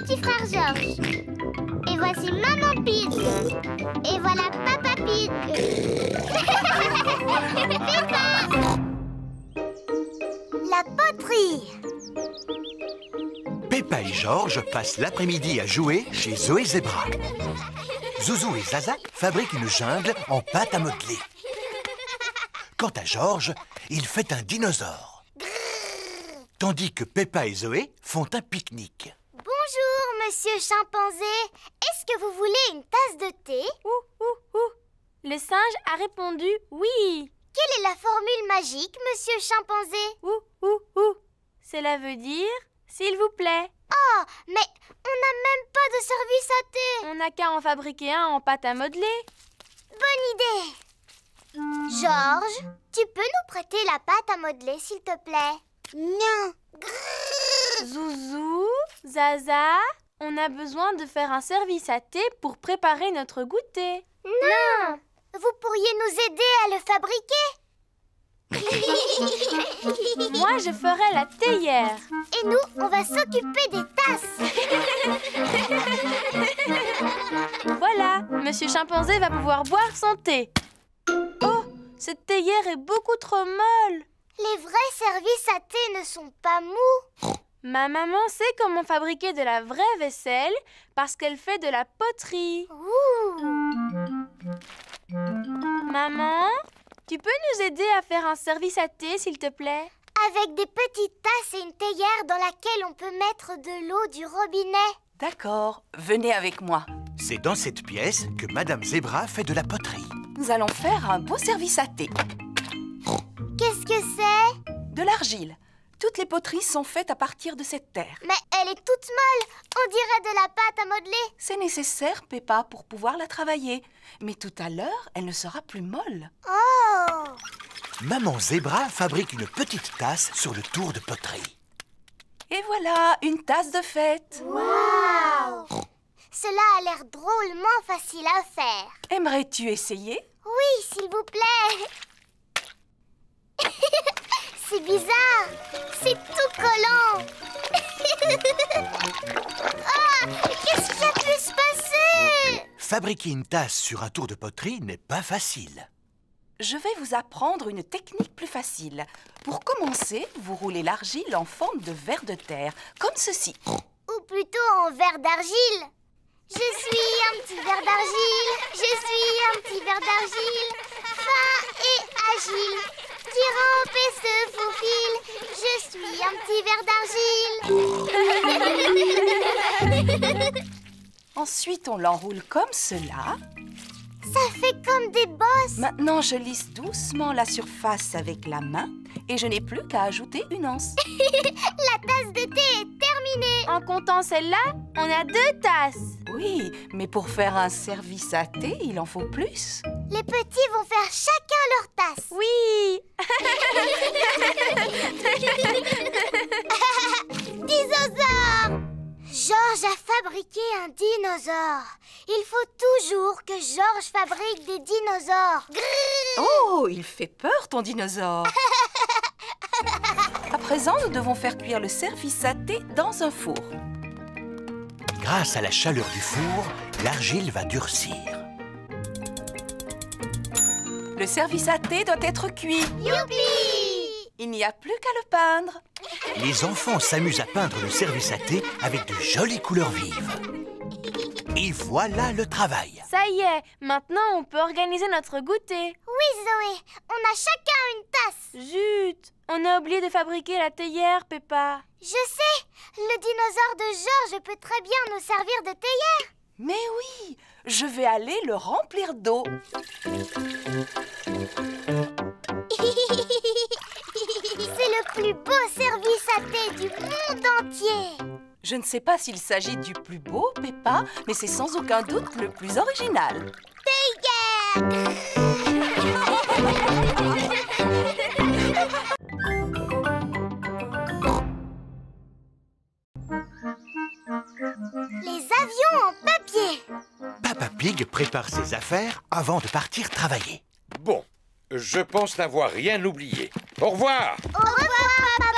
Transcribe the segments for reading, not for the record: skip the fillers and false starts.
petit frère Georges. Et voici Maman Pig. Et voilà Papa Pig. Peppa. La poterie. Peppa et Georges passent l'après-midi à jouer chez Zoé Zebra. Zouzou et Zaza fabriquent une jungle en pâte à modeler. Quant à Georges, il fait un dinosaure. Tandis que Peppa et Zoé font un pique-nique. Bonjour, monsieur chimpanzé. Est-ce que vous voulez une tasse de thé? Le singe a répondu oui. Quelle est la formule magique, monsieur chimpanzé? Cela veut dire s'il vous plaît. Oh, mais on n'a même pas de service à thé. On n'a qu'à en fabriquer un en pâte à modeler. Bonne idée. Georges, tu peux nous prêter la pâte à modeler, s'il te plaît? Non. Zouzou, Zaza, on a besoin de faire un service à thé pour préparer notre goûter. Non. Vous pourriez nous aider à le fabriquer? Moi, je ferai la théière. Et nous, on va s'occuper des tasses. Voilà, monsieur chimpanzé va pouvoir boire son thé. Oh, cette théière est beaucoup trop molle. Les vrais services à thé ne sont pas mous. Ma maman sait comment fabriquer de la vraie vaisselle parce qu'elle fait de la poterie. Maman, tu peux nous aider à faire un service à thé, s'il te plaît? Avec des petites tasses et une théière dans laquelle on peut mettre de l'eau du robinet. D'accord, venez avec moi. C'est dans cette pièce que Madame Zebra fait de la poterie. Nous allons faire un beau service à thé. Qu'est-ce que c'est? De l'argile. Toutes les poteries sont faites à partir de cette terre. Mais elle est toute molle. On dirait de la pâte à modeler. C'est nécessaire, Peppa, pour pouvoir la travailler. Mais tout à l'heure, elle ne sera plus molle. Oh! Maman Zebra fabrique une petite tasse sur le tour de poterie. Et voilà, une tasse de fête. Waouh! Cela a l'air drôlement facile à faire. Aimerais-tu essayer? Oui, s'il vous plaît. C'est bizarre. C'est tout collant. Ah, qu'est-ce qui a pu se passer? Fabriquer une tasse sur un tour de poterie n'est pas facile. Je vais vous apprendre une technique plus facile. Pour commencer, vous roulez l'argile en forme de ver de terre, comme ceci. Ou plutôt en verre d'argile. Je suis un petit verre d'argile. Je suis un petit verre d'argile. Fin et agile. Qui rampe et se faufile. Je suis un petit verre d'argile. Ensuite, on l'enroule comme cela. Ça fait comme des bosses. Maintenant, je lisse doucement la surface avec la main et je n'ai plus qu'à ajouter une anse. La tasse de thé est terminée. En comptant celle-là, on a 2 tasses. Oui, mais pour faire un service à thé, il en faut plus. Les petits vont faire chacun leur tasse. Oui. Dinosaure! Georges a fabriqué un dinosaure. Il faut toujours que Georges fabrique des dinosaures. Grrr! Oh, il fait peur, ton dinosaure. À présent, nous devons faire cuire le service à thé dans un four. Grâce à la chaleur du four, l'argile va durcir. Le service à thé doit être cuit. Youpi! Il n'y a plus qu'à le peindre. Les enfants s'amusent à peindre le service à thé avec de jolies couleurs vives. Et voilà le travail. Ça y est, maintenant on peut organiser notre goûter. Oui, Zoé, on a chacun une tasse. Zut, on a oublié de fabriquer la théière, Peppa. Je sais, le dinosaure de Georges peut très bien nous servir de théière. Mais oui, je vais aller le remplir d'eau. C'est le plus beau service à thé du monde entier. Je ne sais pas s'il s'agit du plus beau, Peppa, mais c'est sans aucun doute le plus original. Théière! Les avions en papier. Papa Pig prépare ses affaires avant de partir travailler. Bon, je pense n'avoir rien oublié. Au revoir! Au revoir, papa.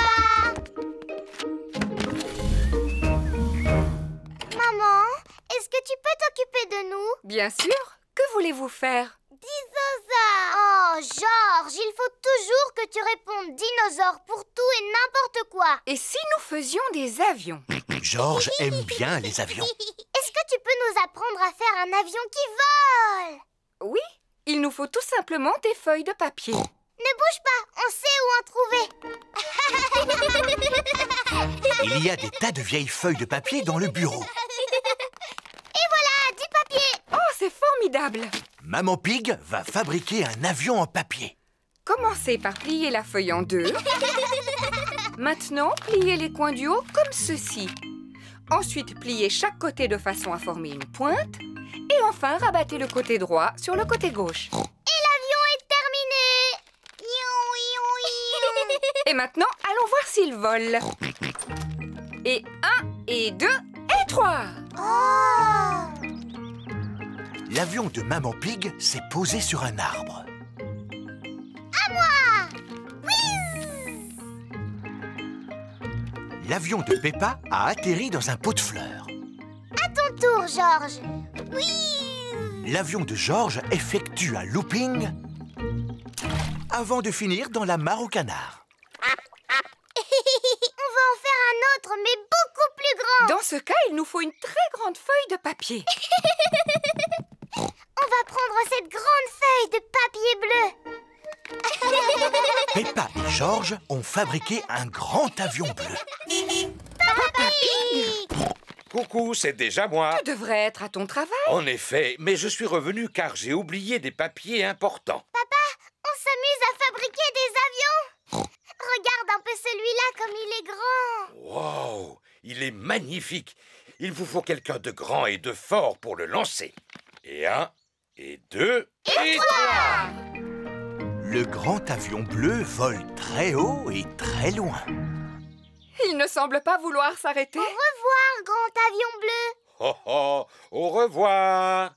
Bien sûr. Que voulez-vous faire? Dinosaure. Oh, Georges, il faut toujours que tu répondes dinosaure pour tout et n'importe quoi. Et si nous faisions des avions? Georges aime bien les avions. Est-ce que tu peux nous apprendre à faire un avion qui vole? Oui, il nous faut tout simplement des feuilles de papier. Ne bouge pas, on sait où en trouver. Il y a des tas de vieilles feuilles de papier dans le bureau. Et voilà, du papier. Oh, c'est formidable! Maman Pig va fabriquer un avion en papier. Commencez par plier la feuille en deux. Maintenant, pliez les coins du haut comme ceci. Ensuite, pliez chaque côté de façon à former une pointe. Et enfin, rabattez le côté droit sur le côté gauche. Et l'avion est terminé. Et maintenant, allons voir s'il vole. Et 1, et 2, et 3. Oh! L'avion de Maman Pig s'est posé sur un arbre. À moi! L'avion de Peppa a atterri dans un pot de fleurs. À ton tour, Georges. L'avion de Georges effectue un looping avant de finir dans la mare au canard. On va en faire un autre, mais beaucoup plus grand. Dans ce cas, il nous faut une très grande feuille de papier. On va prendre cette grande feuille de papier bleu. Peppa et Georges ont fabriqué un grand avion bleu. Papa Pig! Coucou, c'est déjà moi. Tu devrais être à ton travail. En effet, mais je suis revenu car j'ai oublié des papiers importants. Papa, on s'amuse à fabriquer des avions. Regarde un peu celui-là comme il est grand. Wow, il est magnifique. Il vous faut quelqu'un de grand et de fort pour le lancer. Et 1, et 2, et 3. Le grand avion bleu vole très haut et très loin. Il ne semble pas vouloir s'arrêter. Au revoir, grand avion bleu. Oh oh, au revoir.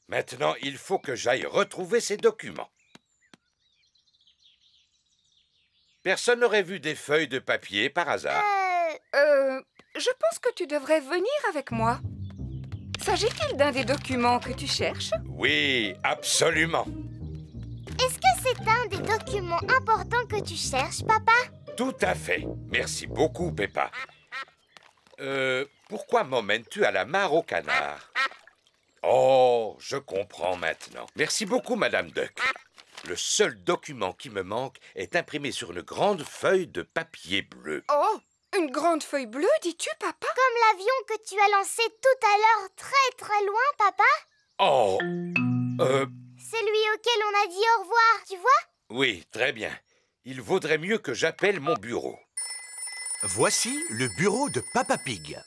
Maintenant, il faut que j'aille retrouver ces documents. Personne n'aurait vu des feuilles de papier par hasard. Je pense que tu devrais venir avec moi. S'agit-il d'un des documents que tu cherches? Oui, absolument. Est-ce que c'est un des documents importants que tu cherches, papa? Tout à fait. Merci beaucoup, Peppa. Pourquoi m'emmènes-tu à la mare au canard? Oh, je comprends maintenant. Merci beaucoup, Madame Duck. Le seul document qui me manque est imprimé sur une grande feuille de papier bleu. Oh, une grande feuille bleue, dis-tu, papa? Comme l'avion que tu as lancé tout à l'heure très très loin, papa? Oh, Celui auquel on a dit au revoir, tu vois? oui, très bien. Il vaudrait mieux que j'appelle mon bureau. Voici le bureau de Papa Pig.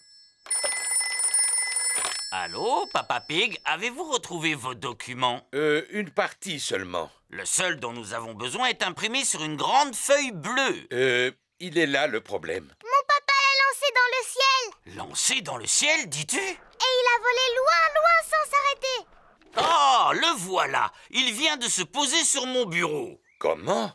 Allô, Papa Pig, avez-vous retrouvé vos documents? Une partie seulement. Le seul dont nous avons besoin est imprimé sur une grande feuille bleue. Il est là le problème. Mon papa l'a lancé dans le ciel. Lancé dans le ciel, dis-tu? Et il a volé loin, loin sans s'arrêter. Oh, le voilà! Il vient de se poser sur mon bureau. Comment?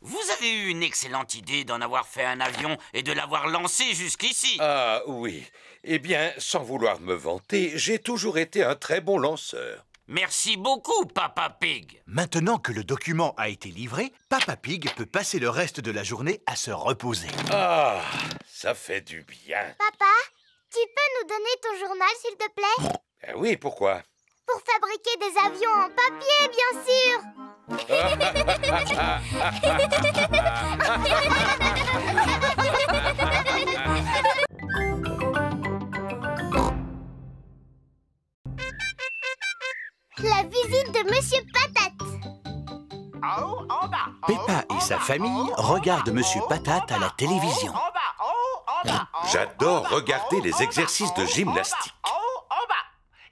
Vous avez eu une excellente idée d'en avoir fait un avion et de l'avoir lancé jusqu'ici. Ah oui. Eh bien, sans vouloir me vanter, j'ai toujours été un très bon lanceur. Merci beaucoup, Papa Pig. Maintenant que le document a été livré, Papa Pig peut passer le reste de la journée à se reposer. Ah, ça fait du bien. Papa, tu peux nous donner ton journal, s'il te plaît? Oui, pourquoi? Pour fabriquer des avions en papier, bien sûr. La visite de Monsieur Patate. Peppa et sa famille regardent Monsieur Patate à la télévision. J'adore regarder les exercices de gymnastique.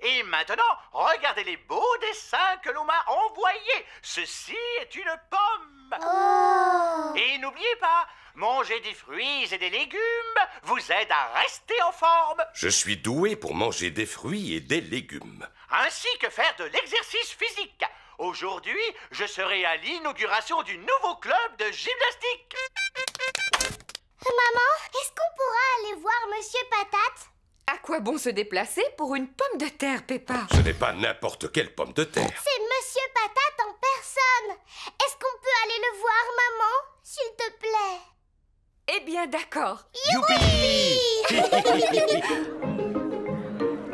Et maintenant, regardez les beaux dessins que l'on m'a envoyés. Ceci est une pomme. Oh. Et n'oubliez pas, manger des fruits et des légumes vous aide à rester en forme. Je suis doué pour manger des fruits et des légumes. Ainsi que faire de l'exercice physique. Aujourd'hui, je serai à l'inauguration du nouveau club de gymnastique. Maman, est-ce qu'on pourra aller voir Monsieur Patate? À quoi quoi bon se déplacer pour une pomme de terre, Peppa? Ce n'est pas n'importe quelle pomme de terre. C'est Monsieur Patate en personne. Est-ce qu'on peut aller le voir, maman? S'il te plaît. Eh bien, d'accord.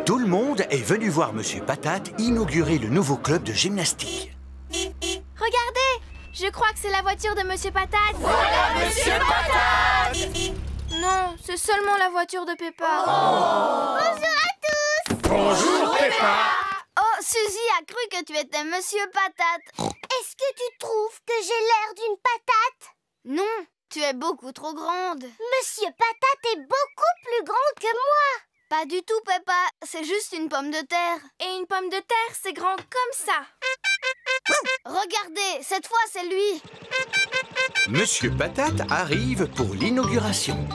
Tout le monde est venu voir Monsieur Patate inaugurer le nouveau club de gymnastique. Regardez, je crois que c'est la voiture de Monsieur Patate. Voilà Monsieur Patate! Non, c'est seulement la voiture de Peppa. Bonjour à tous. Bonjour, Peppa. Oh, Suzy a cru que tu étais Monsieur Patate. Est-ce que tu trouves que j'ai l'air d'une patate? Non, tu es beaucoup trop grande. Monsieur Patate est beaucoup plus grand que moi. Pas du tout, Peppa. C'est juste une pomme de terre. Et une pomme de terre, c'est grand comme ça. Regardez, cette fois, c'est lui. Monsieur Patate arrive pour l'inauguration.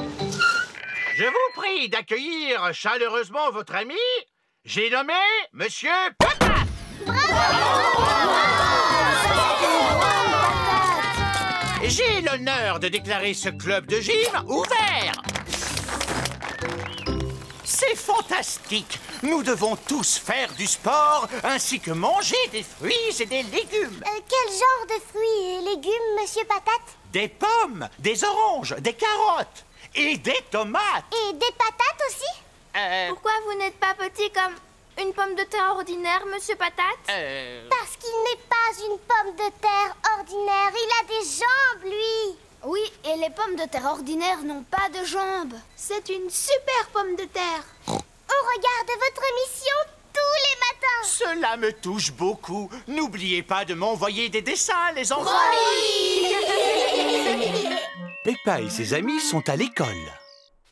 Je vous prie d'accueillir chaleureusement votre ami. J'ai nommé Monsieur Patate. J'ai l'honneur de déclarer ce club de gym ouvert. C'est fantastique. Nous devons tous faire du sport ainsi que manger des fruits et des légumes. Quel genre de fruits et légumes, Monsieur Patate? Des pommes, des oranges, des carottes et des tomates. Et des patates aussi? Pourquoi vous n'êtes pas petit comme une pomme de terre ordinaire, Monsieur Patate? Parce qu'il n'est pas une pomme de terre ordinaire. Il a des jambes, lui. Oui, et les pommes de terre ordinaires n'ont pas de jambes. C'est une super pomme de terre. On regarde votre émission tous les matins. Cela me touche beaucoup. N'oubliez pas de m'envoyer des dessins, les enfants. Peppa et ses amis sont à l'école.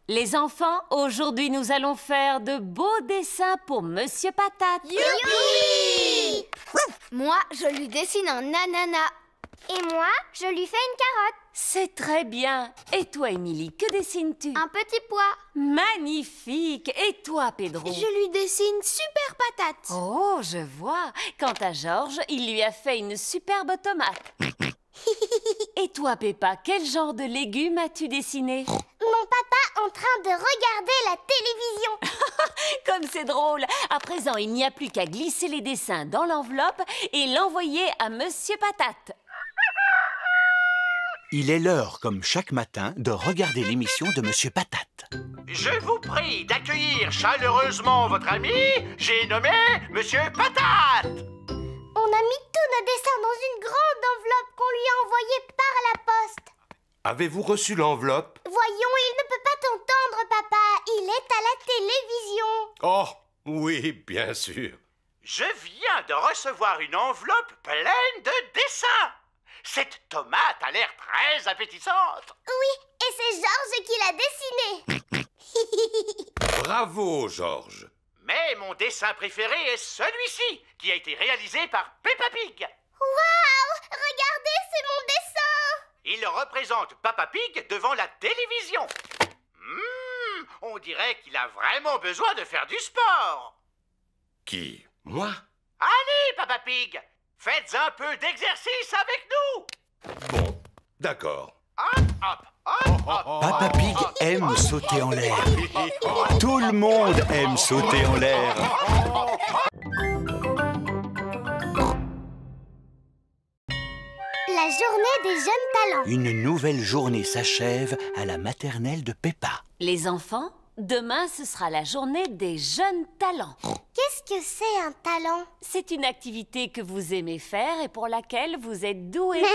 Les enfants, aujourd'hui nous allons faire de beaux dessins pour Monsieur Patate. Youpi! Moi, je lui dessine un ananas. Et moi, je lui fais une carotte. C'est très bien. Et toi, Émilie, que dessines-tu? Un petit pois. Magnifique. Et toi, Pedro? Je lui dessine super patate. Oh, je vois. Quant à Georges, il lui a fait une superbe tomate. Et toi, Peppa, quel genre de légumes as-tu dessiné? Mon papa en train de regarder la télévision. Comme c'est drôle. À présent, il n'y a plus qu'à glisser les dessins dans l'enveloppe et l'envoyer à Monsieur Patate. Il est l'heure, comme chaque matin, de regarder l'émission de Monsieur Patate. Je vous prie d'accueillir chaleureusement votre ami. J'ai nommé Monsieur Patate. On a mis tous nos dessins dans une grande enveloppe qu'on lui a envoyée par la poste. Avez-vous reçu l'enveloppe? Voyons, il ne peut pas t'entendre, papa. Il est à la télévision. Oh, oui, bien sûr. Je viens de recevoir une enveloppe pleine de dessins. Cette tomate a l'air très appétissante. Oui, et c'est Georges qui l'a dessinée. Bravo, Georges. Mais mon dessin préféré est celui-ci, qui a été réalisé par Peppa Pig. Waouh! Regardez, c'est mon dessin. Il représente Peppa Pig devant la télévision. On dirait qu'il a vraiment besoin de faire du sport. Qui? Moi? Allez, Peppa Pig, faites un peu d'exercice avec nous. Bon, d'accord. Hop, hop, hop, hop. Peppa Pig aime sauter en l'air. Tout le monde aime sauter en l'air. La journée des jeunes talents. Une nouvelle journée s'achève à la maternelle de Peppa. Les enfants, demain ce sera la journée des jeunes talents. Qu'est-ce que c'est un talent? C'est une activité que vous aimez faire et pour laquelle vous êtes doués.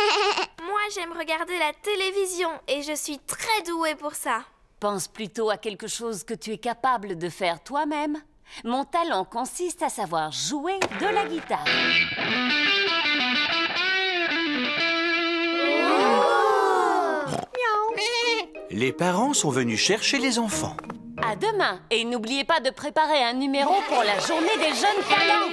Moi, j'aime regarder la télévision et je suis très douée pour ça. Pense plutôt à quelque chose que tu es capable de faire toi-même. Mon talent consiste à savoir jouer de la guitare. Les parents sont venus chercher les enfants. À demain et n'oubliez pas de préparer un numéro pour la journée des jeunes talents.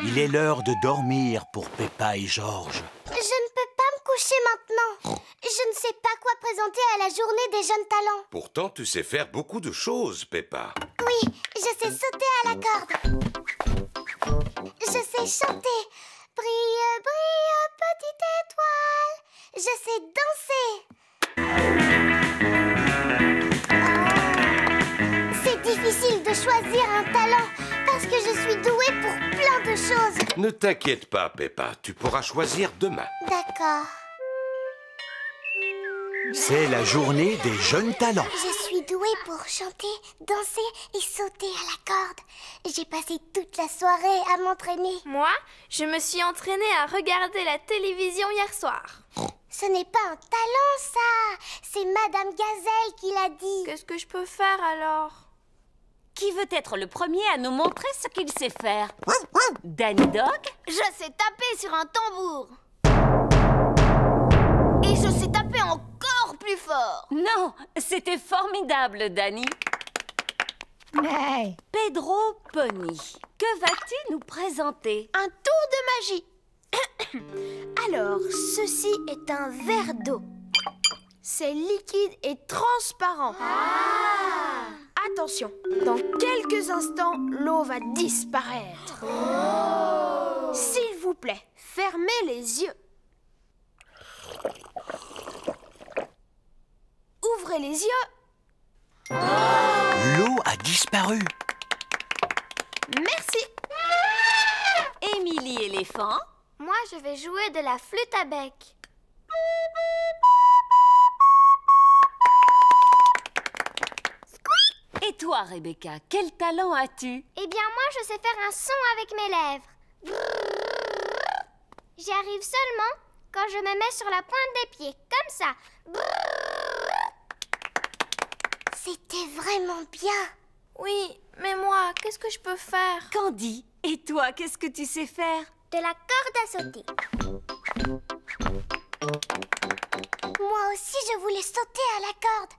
Il est l'heure de dormir pour Peppa et Georges. Je ne peux pas me coucher maintenant. Je ne sais pas quoi présenter à la journée des jeunes talents. Pourtant, tu sais faire beaucoup de choses, Peppa. Oui, je sais sauter à la corde. Je sais chanter. Brille, brille, petite étoile. Je sais danser. C'est difficile choisir un talent parce que je suis douée pour plein de choses. Ne t'inquiète pas, Peppa, tu pourras choisir demain. D'accord. C'est la journée des jeunes talents. Je suis douée pour chanter, danser et sauter à la corde. J'ai passé toute la soirée à m'entraîner. Moi, je me suis entraînée à regarder la télévision hier soir. Ce n'est pas un talent, ça. C'est Madame Gazelle qui l'a dit. Qu'est-ce que je peux faire alors? Qui veut être le premier à nous montrer ce qu'il sait faire? Danny Dog? Je sais taper sur un tambour. Et je sais taper encore plus fort. Non, c'était formidable, Danny. Pedro Pony, que vas-tu nous présenter? Un tour de magie. Alors, ceci est un verre d'eau. C'est liquide et transparent. Attention, dans quelques instants, l'eau va disparaître. S'il vous plaît, fermez les yeux. Ouvrez les yeux. L'eau a disparu. Merci. Émilie éléphant? Moi, je vais jouer de la flûte à bec. Et toi, Rebecca, quel talent as-tu? Eh bien, moi, je sais faire un son avec mes lèvres. J'y arrive seulement quand je me mets sur la pointe des pieds, comme ça. C'était vraiment bien. Oui, mais moi, qu'est-ce que je peux faire? Candy, et toi, qu'est-ce que tu sais faire? De la corde à sauter. Moi aussi, je voulais sauter à la corde.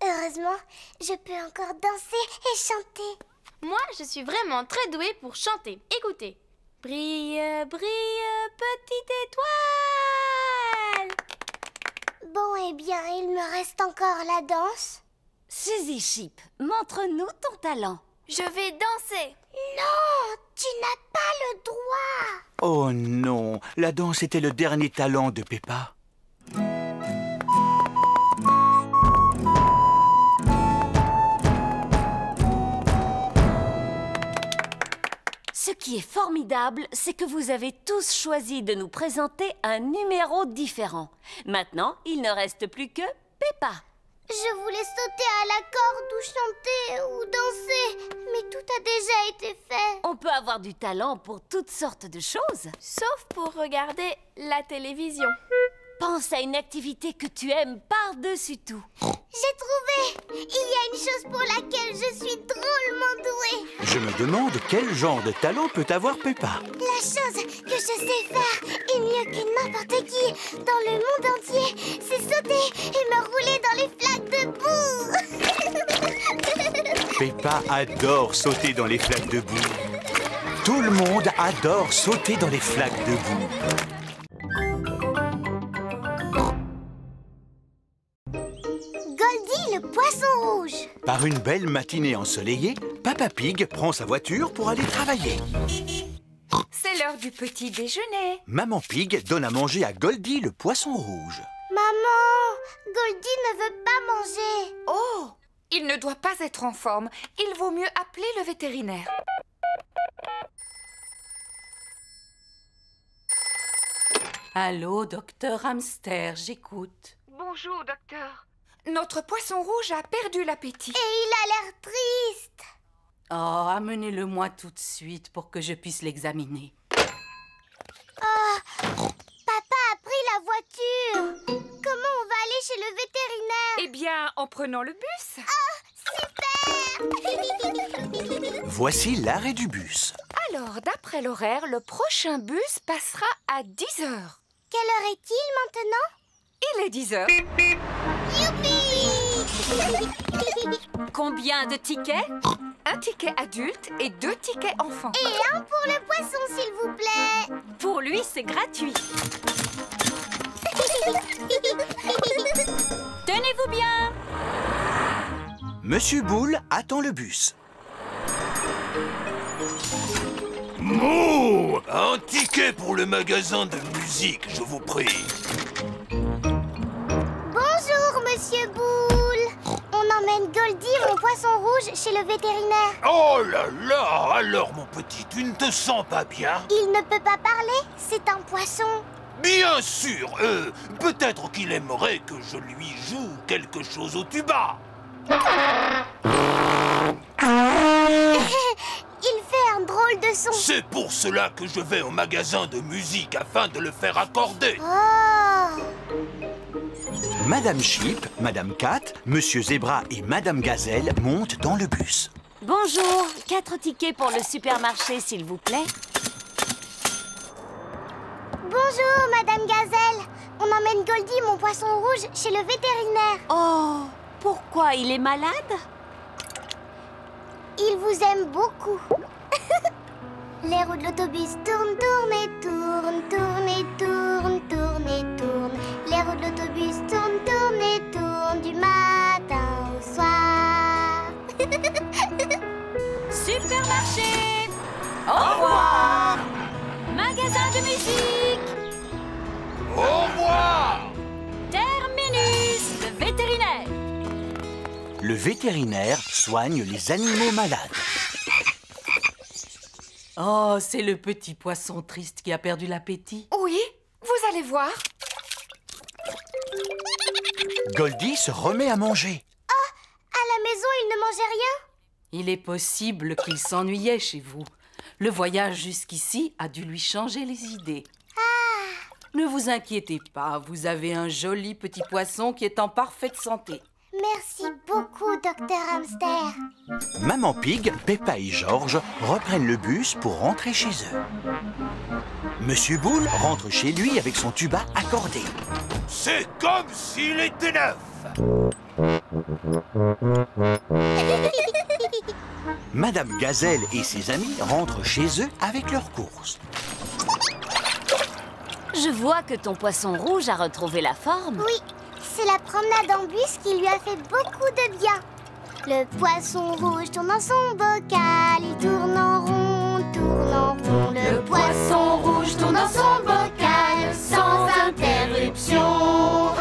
Heureusement, je peux encore danser et chanter. Moi, je suis vraiment très douée pour chanter. Écoutez. Brille, brille, petite étoile. Bon, eh bien, il me reste encore la danse. Suzy Chip, montre-nous ton talent. Je vais danser. Non, tu n'as pas le droit. Oh non, la danse était le dernier talent de Peppa. Ce qui est formidable, c'est que vous avez tous choisi de nous présenter un numéro différent. Maintenant, il ne reste plus que Peppa. Je voulais sauter à la corde ou chanter ou danser, mais tout a déjà été fait. On peut avoir du talent pour toutes sortes de choses. Sauf pour regarder la télévision. Pense à une activité que tu aimes par-dessus tout. J'ai trouvé. Il y a une chose pour laquelle je suis drôlement douée. Je me demande quel genre de talent peut avoir Peppa. La chose que je sais faire, et mieux que n'importe qui dans le monde entier, c'est sauter et me rouler dans les flaques de boue. Peppa adore sauter dans les flaques de boue. Tout le monde adore sauter dans les flaques de boue. Goldie, le poisson rouge. Par une belle matinée ensoleillée, Papa Pig prend sa voiture pour aller travailler. C'est l'heure du petit déjeuner. Maman Pig donne à manger à Goldie le poisson rouge. Maman, Goldie ne veut pas manger. Oh, il ne doit pas être en forme. Il vaut mieux appeler le vétérinaire. Allô, docteur Hamster, j'écoute. Bonjour, docteur. Notre poisson rouge a perdu l'appétit. Et il a l'air triste. Oh, amenez-le-moi tout de suite pour que je puisse l'examiner. Oh, papa a pris la voiture. Comment on va aller chez le vétérinaire? Eh bien, en prenant le bus. Super. Voici l'arrêt du bus. Alors, d'après l'horaire, le prochain bus passera à 10 heures. Quelle heure est-il maintenant? Il est 10 heures. Youpi! Combien de tickets? Un ticket adulte et 2 tickets enfants. Et un pour le poisson, s'il vous plaît. Pour lui, c'est gratuit. Tenez-vous bien. Monsieur Boule attend le bus. Mouh! Un ticket pour le magasin de musique, je vous prie. Bonjour, Monsieur Boule. On emmène Goldie, mon poisson poisson rouge chez le vétérinaire. Oh là là! Alors, mon petit, tu ne te sens pas bien? Il ne peut pas parler, c'est un poisson. Bien sûr! Peut-être qu'il aimerait que je lui joue quelque chose au tuba. Il fait un drôle de son. C'est pour cela que je vais au magasin de musique afin de le faire accorder. Oh! Madame Chip, Madame Cat, Monsieur Zébra et Madame Gazelle montent dans le bus. Bonjour, 4 tickets pour le supermarché, s'il vous plaît. Bonjour, Madame Gazelle. On emmène Goldie, mon poisson rouge, chez le vétérinaire. Oh, pourquoi il est malade? Il vous aime beaucoup. Les roues de l'autobus tournent, tournent et tournent, tournent et tournent, tournent et tournent. Les roues de l'autobus tournent, tournent et tournent du matin au soir. Supermarché! Au revoir! Magasin de musique! Au revoir! Terminus, le vétérinaire! Le vétérinaire soigne les animaux malades. Oh, c'est le petit poisson triste qui a perdu l'appétit. Oui, vous allez voir. Goldie se remet à manger. À la maison, il ne mangeait rien. Il est possible qu'il s'ennuyait chez vous. Le voyage jusqu'ici a dû lui changer les idées. Ne vous inquiétez pas, vous avez un joli petit poisson qui est en parfaite santé. Merci beaucoup, Docteur Hamster. Maman Pig, Peppa et Georges reprennent le bus pour rentrer chez eux. Monsieur Boule rentre chez lui avec son tuba accordé. C'est comme s'il était neuf. Madame Gazelle et ses amis rentrent chez eux avec leurs courses. Je vois que ton poisson rouge a retrouvé la forme. Oui, c'est la promenade en bus qui lui a fait beaucoup de bien. Le poisson rouge tourne dans son bocal, il tourne en rond, tourne en rond. Le poisson rouge tourne dans son bocal sans interruption.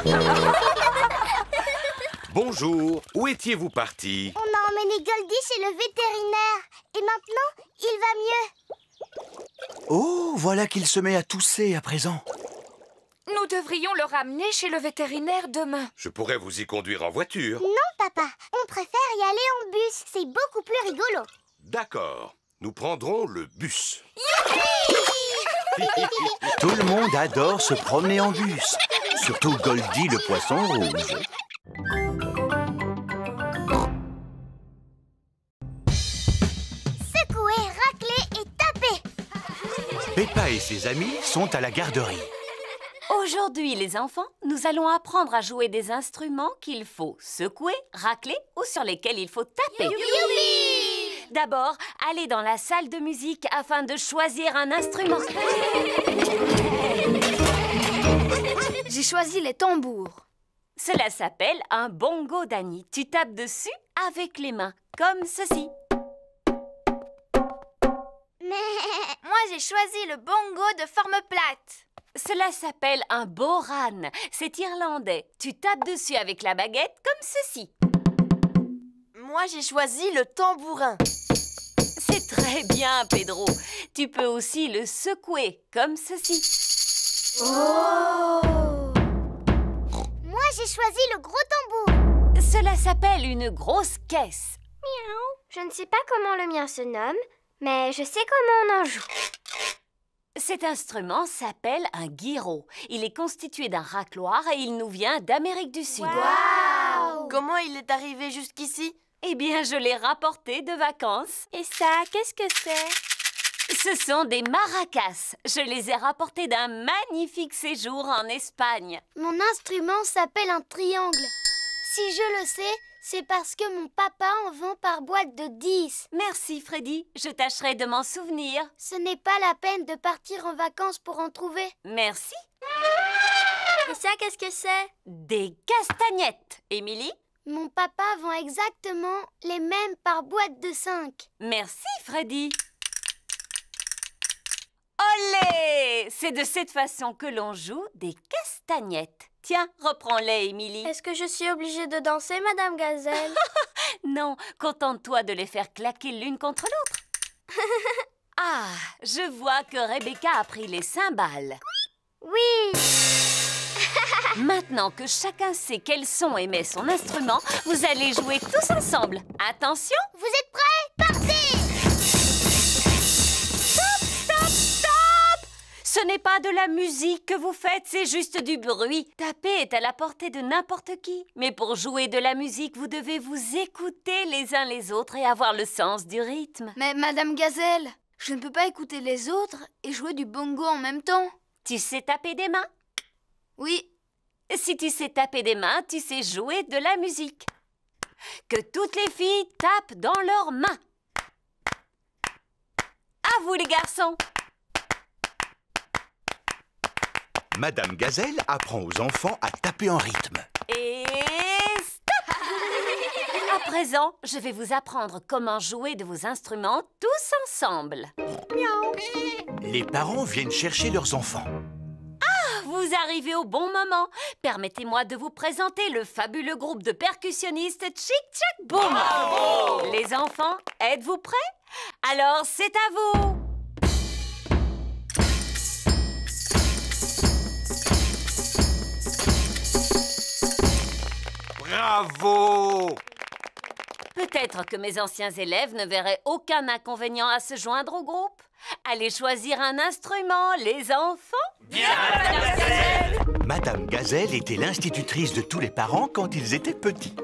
Bonjour, où étiez-vous parti? On a emmené Goldie chez le vétérinaire et maintenant, il va mieux. Oh, voilà qu'il se met à tousser à présent. Nous devrions le ramener chez le vétérinaire demain. Je pourrais vous y conduire en voiture. Non, papa, on préfère y aller en bus. C'est beaucoup plus rigolo. D'accord, nous prendrons le bus. Tout le monde adore se promener en bus. Surtout Goldie, le poisson rouge. Secouer, racler et taper. Peppa et ses amis sont à la garderie. Aujourd'hui, les enfants, nous allons apprendre à jouer des instruments qu'il faut secouer, racler ou sur lesquels il faut taper. Youpi! D'abord, allez dans la salle de musique afin de choisir un instrument. J'ai choisi les tambours. Cela s'appelle un bongo d'Annie. Tu tapes dessus avec les mains, comme ceci. Moi, j'ai choisi le bongo de forme plate. Cela s'appelle un boran. C'est irlandais. Tu tapes dessus avec la baguette, comme ceci. Moi, j'ai choisi le tambourin. C'est très bien, Pedro. Tu peux aussi le secouer, comme ceci. Oh! Moi, j'ai choisi le gros tambour. Cela s'appelle une grosse caisse. Miaou. Je ne sais pas comment le mien se nomme, mais je sais comment on en joue. Cet instrument s'appelle un guiro. Il est constitué d'un racloir et il nous vient d'Amérique du Sud. Wow! Comment il est arrivé jusqu'ici? Eh bien, je l'ai rapporté de vacances. Et ça, qu'est-ce que c'est? Ce sont des maracas. Je les ai rapportés d'un magnifique séjour en Espagne. Mon instrument s'appelle un triangle. Si je le sais, c'est parce que mon papa en vend par boîte de 10. Merci, Freddy. Je tâcherai de m'en souvenir. Ce n'est pas la peine de partir en vacances pour en trouver. Merci. Et ça, qu'est-ce que c'est? Des castagnettes. Émilie? Mon papa vend exactement les mêmes par boîte de 5. Merci, Freddy. Olé! C'est de cette façon que l'on joue des castagnettes. Tiens, reprends-les, Émilie. Est-ce que je suis obligée de danser, Madame Gazelle? Non, contente-toi de les faire claquer l'une contre l'autre. Ah, je vois que Rebecca a pris les cymbales. Oui. Maintenant que chacun sait quel son émet son instrument, vous allez jouer tous ensemble. Attention! Vous êtes prêts? Partez! Stop, stop, stop! Ce n'est pas de la musique que vous faites, c'est juste du bruit. Taper est à la portée de n'importe qui. Mais pour jouer de la musique, vous devez vous écouter les uns les autres et avoir le sens du rythme. Mais Madame Gazelle, je ne peux pas écouter les autres et jouer du bongo en même temps. Tu sais taper des mains? Oui. Si tu sais taper des mains, tu sais jouer de la musique. Que toutes les filles tapent dans leurs mains. À vous les garçons. Madame Gazelle apprend aux enfants à taper en rythme. Et stop! À présent, je vais vous apprendre comment jouer de vos instruments tous ensemble. Les parents viennent chercher leurs enfants. Vous arrivez au bon moment. Permettez-moi de vous présenter le fabuleux groupe de percussionnistes Chic Chac Boom. Bravo! Les enfants, êtes-vous prêts? Alors, c'est à vous. Bravo! Peut-être que mes anciens élèves ne verraient aucun inconvénient à se joindre au groupe. Allez choisir un instrument, les enfants. Bien, Madame Gazelle! Madame Gazelle était l'institutrice de tous les parents quand ils étaient petits.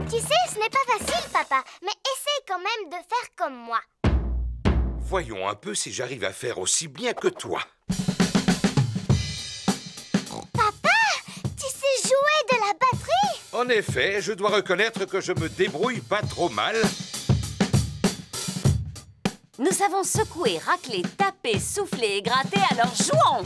Tu sais, ce n'est pas facile, papa, mais essaye quand même de faire comme moi. Voyons un peu si j'arrive à faire aussi bien que toi. Papa, tu sais jouer de la batterie? En effet, je dois reconnaître que je me débrouille pas trop mal. Nous savons secouer, racler, taper, souffler et gratter, alors jouons!